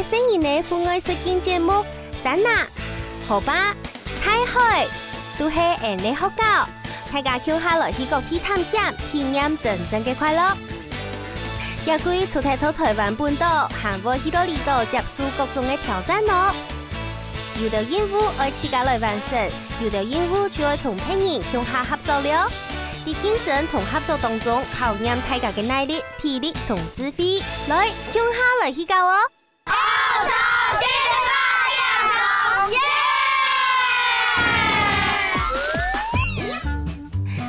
嘅声音嘅户外实境节目，山拿、河巴、太海都系人哋学教，大家跳下来去各地探险，体验真正嘅快乐。也归出太到台湾本岛，还会去到离岛接受各种嘅挑战咯。有的任务爱自家来完成，有的任务就要同别人向下合作了。在竞争同合作当中，考验大家嘅耐力、体力同智慧。来，向下来去教哦！奥头新八样中耶！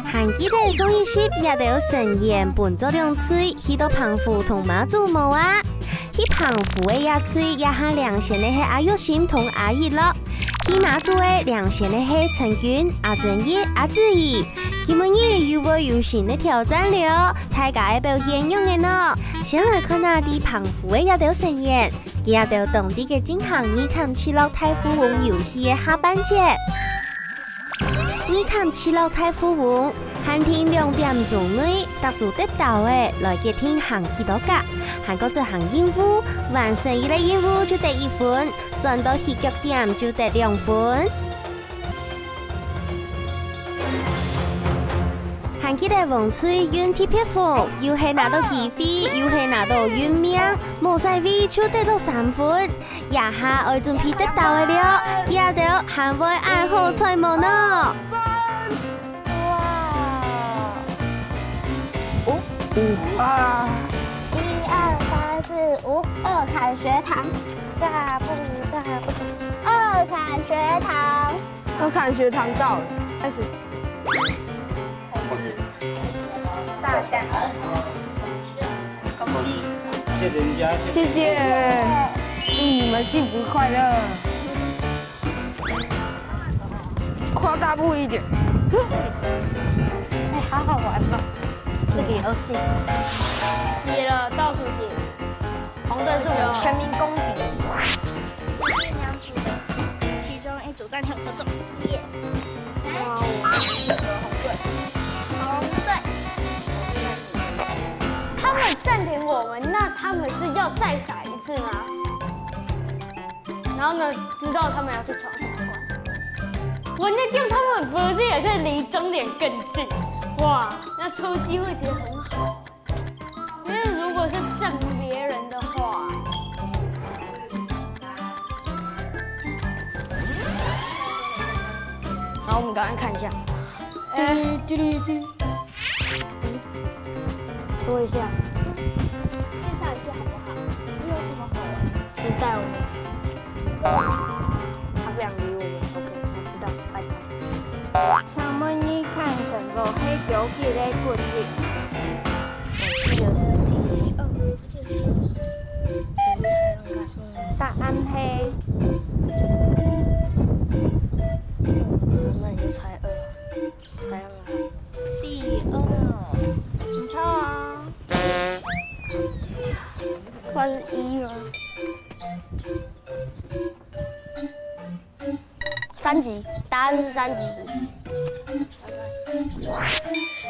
还记得上一集也都有神言伴奏两嘴，去到澎湖同马祖冇啊？去澎湖嘅野嘴也下良贤嘅系阿玉心同阿姨咯。去马祖嘅良贤嘅系陳娟、阿正義、阿志怡。今日又會有新嘅挑戰了，大家嘅表現用嘅呢。先來看下啲澎湖嘅也都神言，也都當地嘅進行二探七樂太富翁遊戲嘅下半節。二探七樂太富翁，限天2點鐘內達住得到嘅，來接聽行幾多格，行嗰隻行任務，完成一個任務就得1分，賺到起腳點就得2分。還記得黃水運鐵撇風，又係拿到機會，又係拿到運命，冇晒位就得到3分。也下愛準備得到嘅了，也都還會愛好彩無呢。哇！1、2、3、4、5，二坎学堂，大步二坎学堂，二坎学堂到了，开始。大象，谢谢人家，谢谢，祝你们幸福快乐。跨大步一点。哎，好好玩哦，这个游戏。解了倒数解，红队是我们全民公敌。这边2组的，其中1组暂停5分钟。耶！哇，我是红队。红队。他们暂停我们，那他们是要再撒一次吗？然后呢，知道他们要去闯什么关。哇，那这样他们不是也可以离终点更近？哇，那抽机会其实很好。因为如果是站别人的话，然后我们赶快看一下。说一下，介绍一下好不好？你有什么好玩？你带我们。他不想理我们 ，OK， 我知道，拜拜。请问你看什么黑狗起来滚进？我记得是第2，大安黑。那你就猜2，猜2。第2，你猜啊？不然是1吗？3级，答案是3级。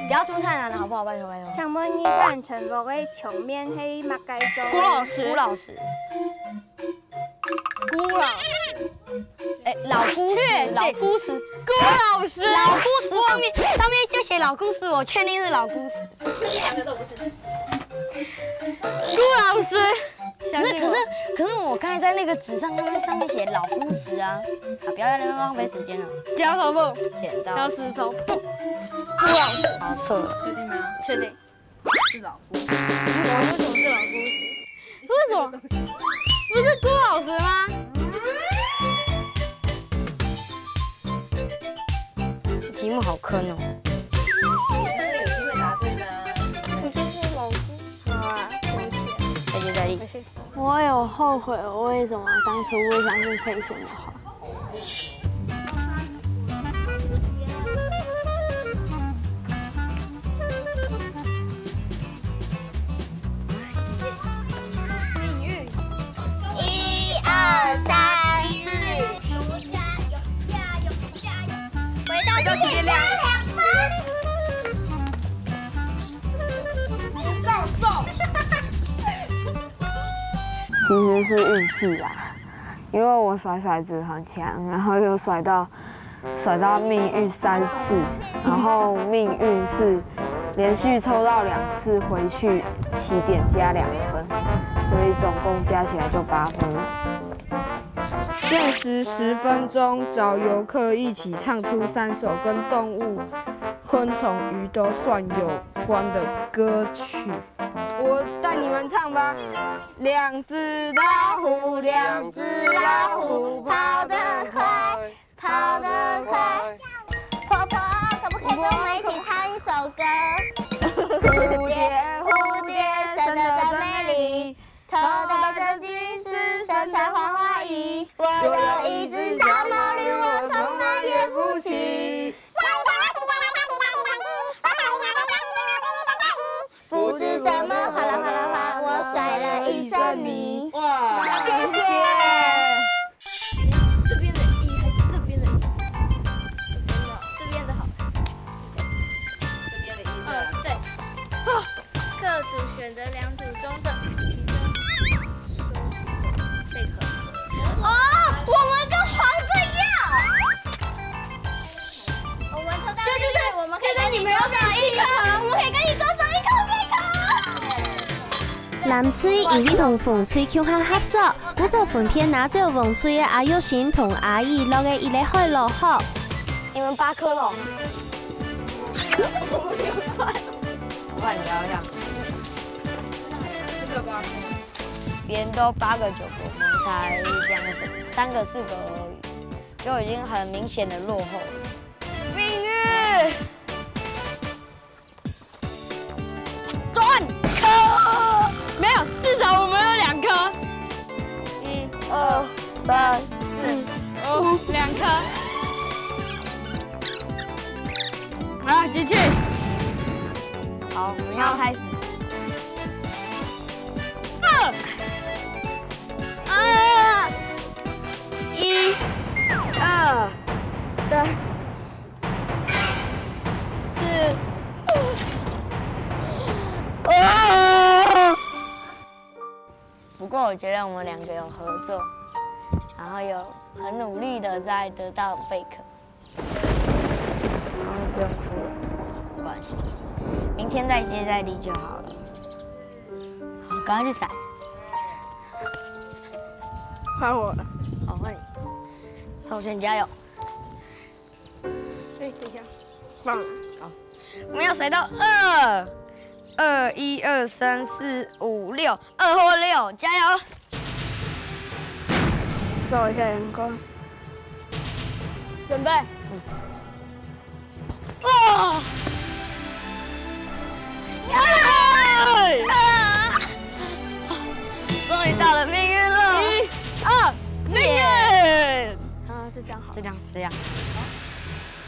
不要出太难了，好不好？拜托拜托。请问你看什么的墙面黑马盖州？辜老师，辜老师，辜老师。哎，老辜师，老辜师，辜老师，老辜师上面就写老辜师，我确定是老辜师。两个都不是。辜老师。可是我刚才在那个纸上面写老辜师啊，好，不要在那边浪费时间了。交合不？剪刀石头布。辜老师，好错了。确定吗？确定。是老辜。为什么是老辜师？为什么？不是辜老师吗？题目好坑哦。有机会答对的。我就是老辜。好啊，再接再厉。我有后悔，我为什么当初不相信佩璇的话。1、2、3，加油加油加油！回到终点2分。实是运气啦，因为我甩骰子很强，然后又甩到命运3次，然后命运是连续抽到2次回去起点加2分，所以总共加起来就8分。限时10分钟，找游客一起唱出3首跟动物、昆虫、鱼都算有关的歌曲。我带你们唱吧。2只老虎，2只老虎，跑得快，跑得快。婆婆，可不可以跟我们一起唱一首歌？蝴蝶，蝴蝶，生得真美丽，头戴着金丝，身穿花花衣。我有一只小毛驴，我从来也不骑。不知怎么哗啦哗啦哗，我甩了一身泥。哇，谢谢。这边的一还是这边的一？这边的好。这边的一。对。各组选择2组中的这个。哦，我们跟黄队一样。我们抽到对，我们可以跟你们多走一颗，我们可以跟你多走一颗。蓝水因为同风吹口下合作，鼓手分别拿走风吹的阿玉心同阿姨落的一个海螺盒。你们8颗了。我帮你聊一下。这个8颗，别人都8个9个，我们才2个3个4个而已，就已经很明显的落后了。命运，转。没有，至少我们有2颗。1、2、3、4、5，2颗。好，继续。好，我们要开始。2、1、2、3、4。不过我觉得我们2个有合作，然后有很努力的在得到贝壳，然后不用哭了，没关系，明天再接再厉就好了。好，赶快去甩。换我了。好，换你。首先加油。对，等一下，放了。好，我们要甩到2。2、1、2、3、4、5、6，2或6，加油！照一下阳光，准备。哇！终于到了命运了。1、2，命运！啊，就这样好。这样。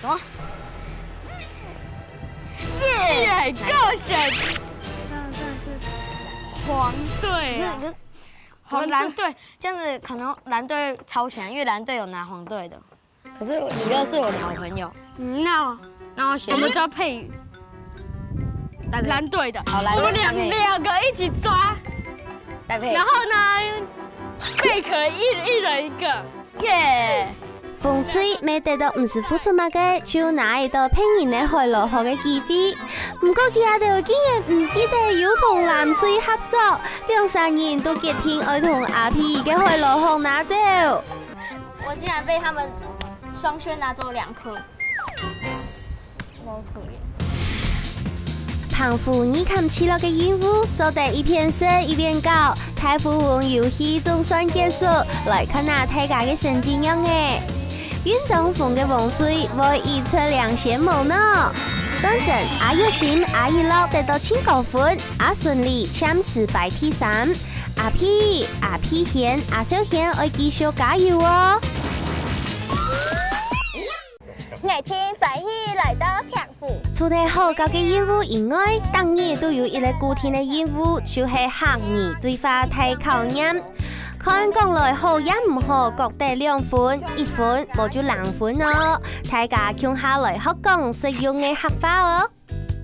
什么？耶！够选。当然是黄队啊。可是蓝队这样子，可能蓝队超强，因为蓝队有拿黄队的。可是喜乐是我的好朋友。那我选。我们叫佩宇。蓝队的。好，蓝队。我们两个一起抓。戴佩。然后呢，贝壳一人一个。耶！风吹没得到唔是付出乜嘅，就拿会到骗人的海螺河嘅机会。不过其他条竟然唔记得要同蓝水合作，2、3人都决定要同阿 P 嘅海螺河拿走。我竟然被他们双圈拿走2颗，好可怜。胖虎你看起了嘅任务，做得一边说一边搞，太富翁游戏总算结束，来看下大家嘅成绩样嘅。运动风嘅风水会以测量显某呢。反正阿玉心、阿一乐得到7高分，阿顺利抢4排第3，阿 P、阿 P 贤、阿小贤要继续加油哦！每天欢喜来到胖虎。除咗好高嘅任務以外，當然都有一個固定嘅任務，就是學語對話題考驗。看講來好也唔好，各得2分，1分冇就2分哦。大家聽下來學講實用嘅學法哦。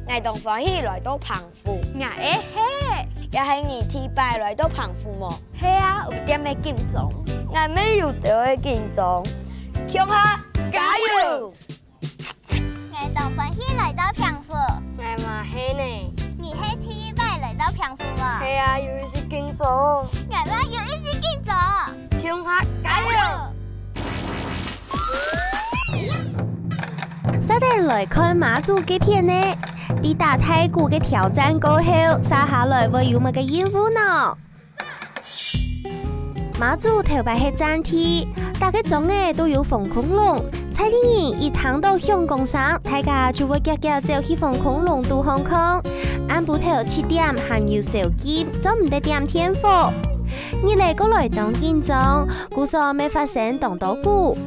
愛動歡喜來到胖虎，哎嘿，也係二天拜來到澎湖麼？係啊，有點嘅緊張。我咩有到嘅緊張？向下加油！我同粉希來到澎湖，我嘛係呢。你係第一拜來到澎湖嗎？係啊，有一些緊張。我有一些緊張。向下加油！稍等來看馬祖嘅片呢，啲打太鼓嘅挑戰過後，接下來會有乜嘅任務呢？馬祖頭擺係戰地，大家總嘅都有放恐龍。蔡麗瑩一躺到香港上，大家就會夾夾走去放恐龍度航空。按部頭7點行要手機，就唔得點天火。你嚟過來當緊張，故所未發生當到鼓。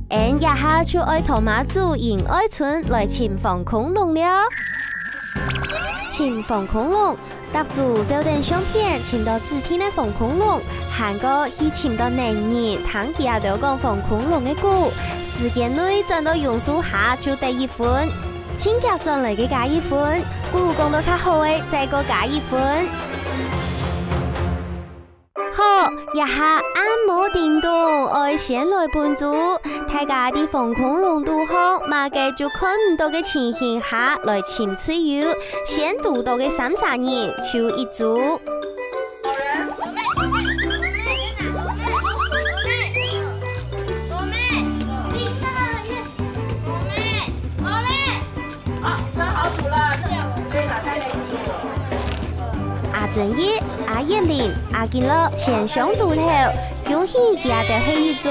一下就愛同馬祖仁愛村來尋放恐龍了。尋放恐龍，搭住就等相片尋到指天的放恐龍，韓國去尋到男人彈吉他都講放恐龍的鼓，時間內賺到用數下就得1分，請夾轉來嘅加1分，鼓講到較好嘅再個加1分。好，一下按摩電動，愛先來伴奏，大家啲放恐龍度航，馬嘅就看唔到嘅情形下來潛水游，先讀到嘅3人就一組。阿正一、阿葉玲、阿健樂先上渡頭，恭喜佢哋係一組。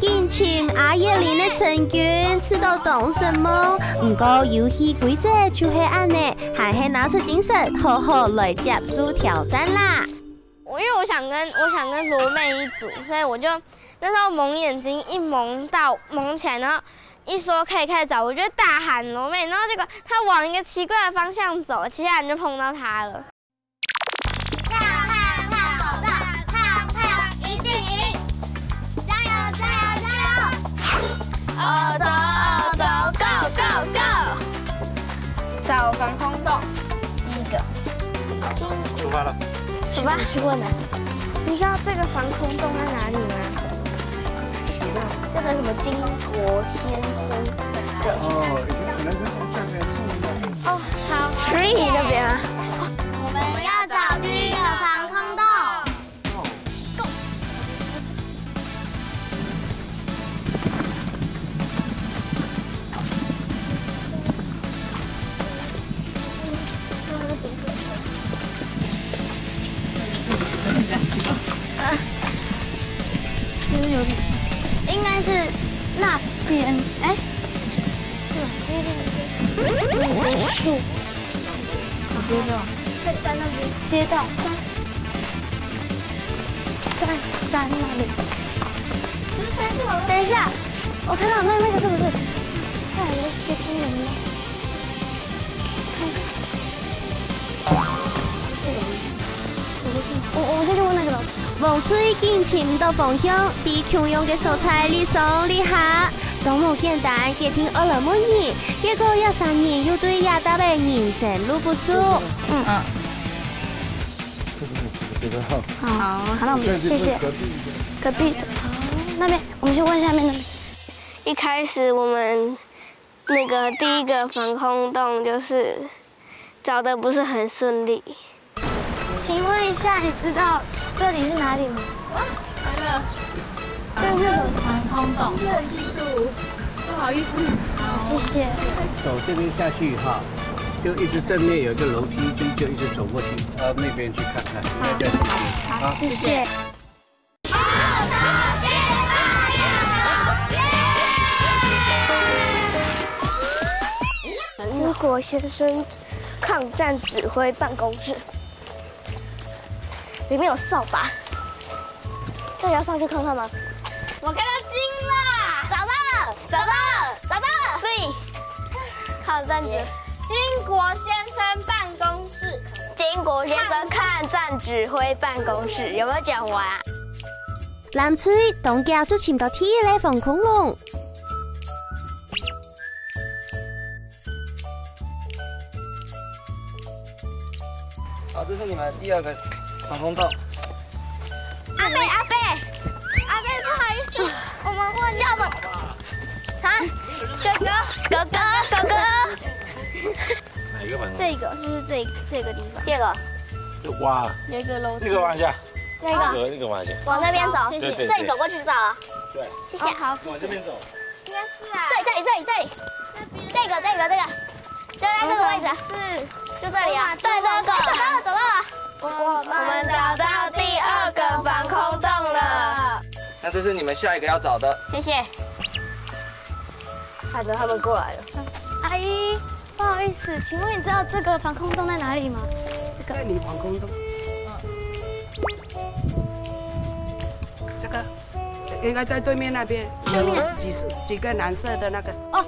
見前阿葉玲嘅成員知道講什麼，唔過遊戲規則就係咁呢，還係拿出精神，好好來接受挑戰啦。因為我想跟羅妹一組，所以我就那時候蒙眼睛一蒙起來，然後一說可以開始找，我就大喊羅妹，然後結果他往一個奇怪的方向走，其他人就碰到他了。走 ，Go Go Go！ 找防空洞，第1個。出發了。走吧，去問了。你知道這個防空洞在哪裡嗎？這個什麼金國先生的。哦，可能是從這邊送的。哦，好，Tree 這邊啊。我們要找第1個防空洞。其實有點像，應該是那邊，哎，樹，在山那邊，街道，在山那裡。等一下，我看到那個是不是？看有接聽人了。我先去問那個老闆。黃翠見尋唔到方向，啲強用嘅素材你上你下，都冇簡單，佢聽我來問你，結果有3人又對亞達嘅人生路不熟。好，那我們謝謝。隔壁的，好，那邊我們去問下面那邊。一開始我們那個第1個防空洞就是找得不是很順利。請問一下，你知道這裡是哪裡嗎？來了，這是什麼防空洞？記住，不好意思。謝謝。走這邊下去哈，就一直正面有一個樓梯，就一直走過去，到那邊去看看。好，謝謝。金國先生抗戰指揮辦公室。裡面有掃把，大家要上去看看嗎？我看到金啦！找到了，找到了，找到了！所以，抗戰指金國先生辦公室，金國先生抗戰指揮辦公室有沒有講完？藍翠當家就尋到第1個防恐龍。这是你们第2个防空洞。阿贝，不好意思，我们忘叫了。啊，哥哥。哪一个防空？这个就是这个地方。这个。就挖。有一个楼梯。那个往下。那个往下。往那边走，谢谢。这里走过去就到了。对。谢谢。好。往这边走。应该是啊。这里。这个，就在这个位置。是。就这里啊。对，这个。走到了。我们找到第2个防空洞了。那这是你们下一个要找的。谢谢。看着他们过来了。阿姨，不好意思，请问你知道这个防空洞在哪里吗？在你防空洞。这个应该在对面那边，有几个蓝色的那个。哦，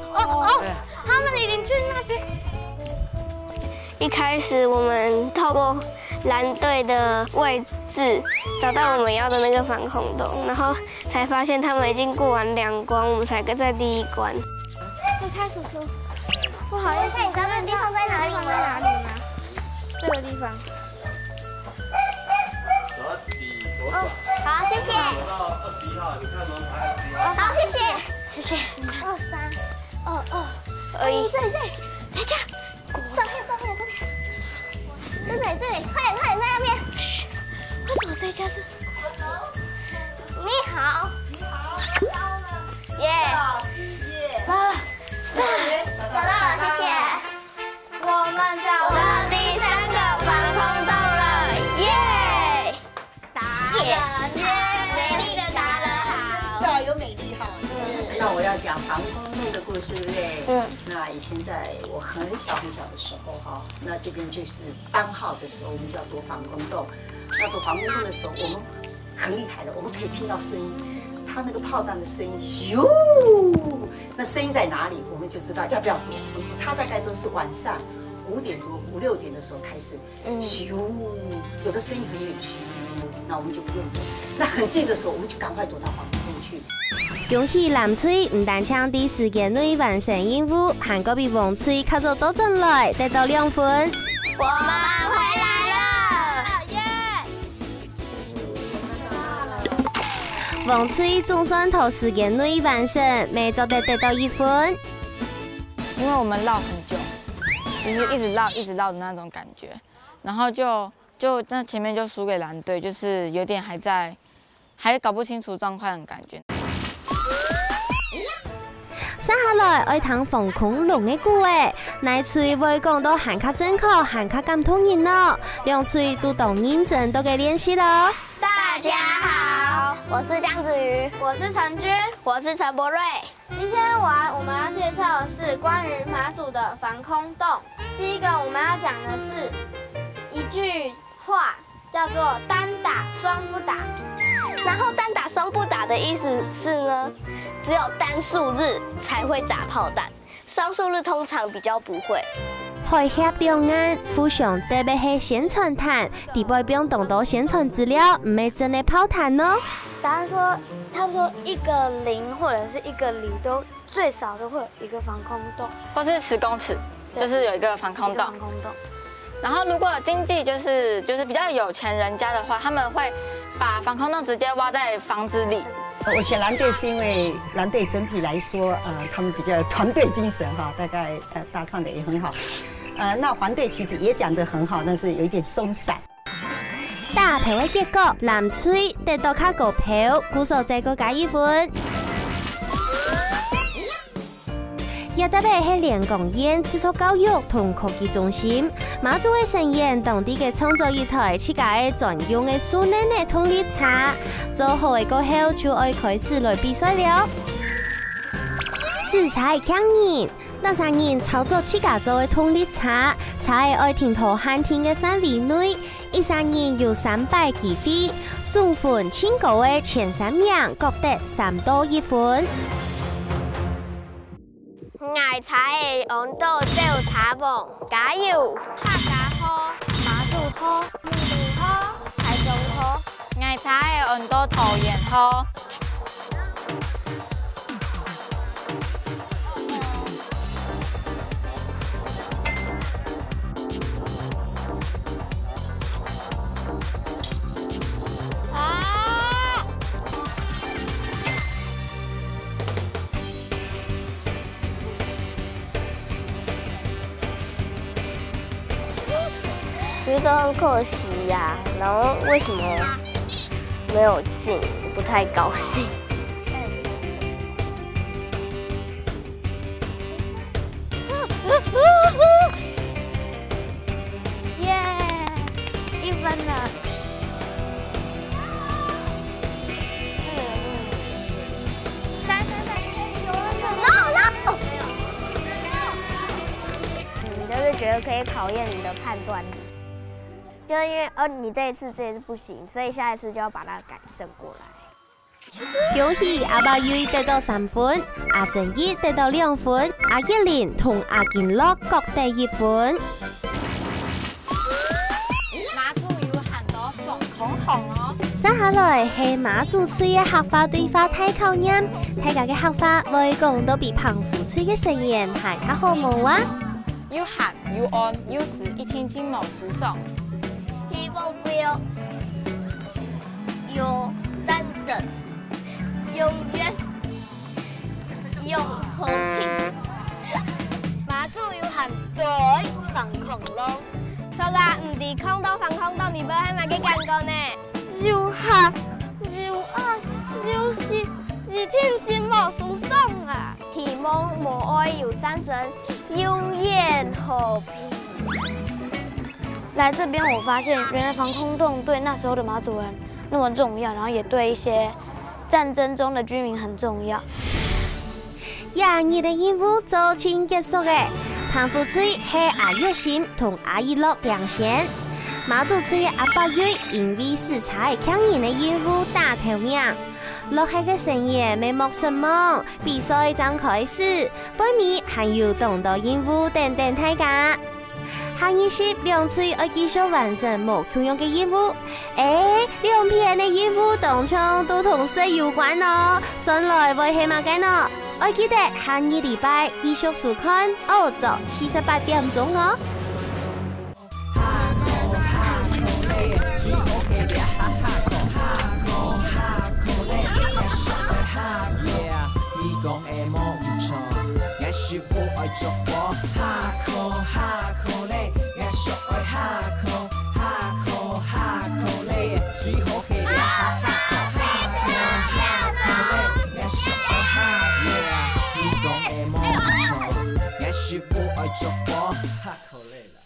他们已经去那边。一开始我们透过蓝队的位置找到我们要的那个防空洞，然后才发现他们已经过完2关，我们才在第1关。我猜叔叔，不好意思，你知道这个地方在哪里吗？这个地方。哦，好，谢谢。走到21号，你看门牌21号。好，谢谢。23、22、21。这里，等一下，照片。这里，快点在那边。嘘，为什么这家是？你好。耶！到了，找到了，谢谢。我们找到第3个防空洞了，耶！美丽的达人好。真的有美丽哈。那我要讲防空洞的故事，对不对？那以前在我很小的时候哈，那这边就是当号的时候，我们就要躲防空洞。那躲防空洞的时候，我们很厉害的，我们可以听到声音，它那个炮弹的声音，咻，那声音在哪里，我们就知道要不要躲。它大概都是晚上5点多、5、6点的时候开始，咻，有的声音很远，咻，那我们就不用躲。那很近的时候，我们就赶快躲到防空洞去。恭喜蓝翠唔但搶第時間內完成任務，韓國比黃翠較早倒進來，得到2分。我們回來了，耶！黃翠總算頭時間內完成，每組得到1分。因為我們繞很久，就是一直繞的那種感覺，然後就那前面就輸給藍隊，就是有點還搞不清楚狀況的感覺。接下來愛談防空洞嘅故誒，內喙會講到行較正確，行較感動人咯，兩喙都當認真都給練習咯。大家好，我是江子瑜，我是陳君，我是陳柏瑞。今天我們要介紹的是關於馬祖的防空洞。第一個我們要講的是一句話，叫做單打雙不打。然後單打雙不打的意思是呢，只有單數日才會打炮彈，雙數日通常比較不會。開協表案，互相特別係宣傳彈，地背不用動到宣傳資料，唔係真的炮彈哦。答案說，差不多1個0或者是1個里都最少都會有一個防空洞，或是10公尺，就是有一個防空洞。然後如果經濟就是比較有錢人家的話，他們會把防空洞直接挖在房子裡。我選藍隊是因為藍隊整體來說，他們比較有團隊精神哈，大概大創的也很好。那黃隊其實也講得很好，但是有一點鬆散。打票嘅結果，藍翠得到較高票，鼓手再個加1分。也特別係連江縣基礎教育同科技中心，馬祖嘅成員當地嘅創造一台自家嘅專用嘅數能嘅通力車，做好嘅過後就愛開始來比賽了。試踩強人，那3人操作自家做嘅通力車，車係愛停到限定嘅範圍內，一3人有300幾分，總分前高嘅前3名各得3到1分。捱柴嘅溫度照查房，加油！客家好，馬祖好，雲林好，台中好。捱柴嘅溫度桃園好。觉得很可惜呀、然后为什么没有进，不太高兴。耶，1分了。No！ 就是觉得可以考验你的判断力，就是因为你这一次不行，所以下一次就要把它改正过来。恭喜阿爸瑞得到3分，阿正一得到2分，阿一連同阿健樂各得1分。馬祖有很多防空洞哦。接下來係馬祖區嘅客家對話大考驗，大家嘅客家會講到比澎湖區嘅成員係較好冇啊？有鹹有暗，有時一天天冇輸送。希望不要有戰爭，永遠有和平。馬祖有很多防空洞，所以唔係空洞防空洞，你唔係咪嘅感覺呢？有鹹有暗有時一天天冇輸送啊！希望冇愛有戰爭，永遠和平。来这边，我发现原来防空洞对那时候的马祖人那么重要，然后也对一些战争中的居民很重要。廿二的任務就請結束嘅，澎湖區係阿玉心同阿一樂亮相，馬祖區阿伯瑞因為視察強人嘅任務打頭名。落下嘅成員未莫什麼，比賽正開始，背面還有動作任務等等大家。下20兩區要繼續完成冇共用嘅任務，兩篇嘅任務當中都同水有關哦，上來會係乜嘅呢？我記得下2禮拜繼續收看澳洲48點鐘哦。也是不愛捉我，下口累了。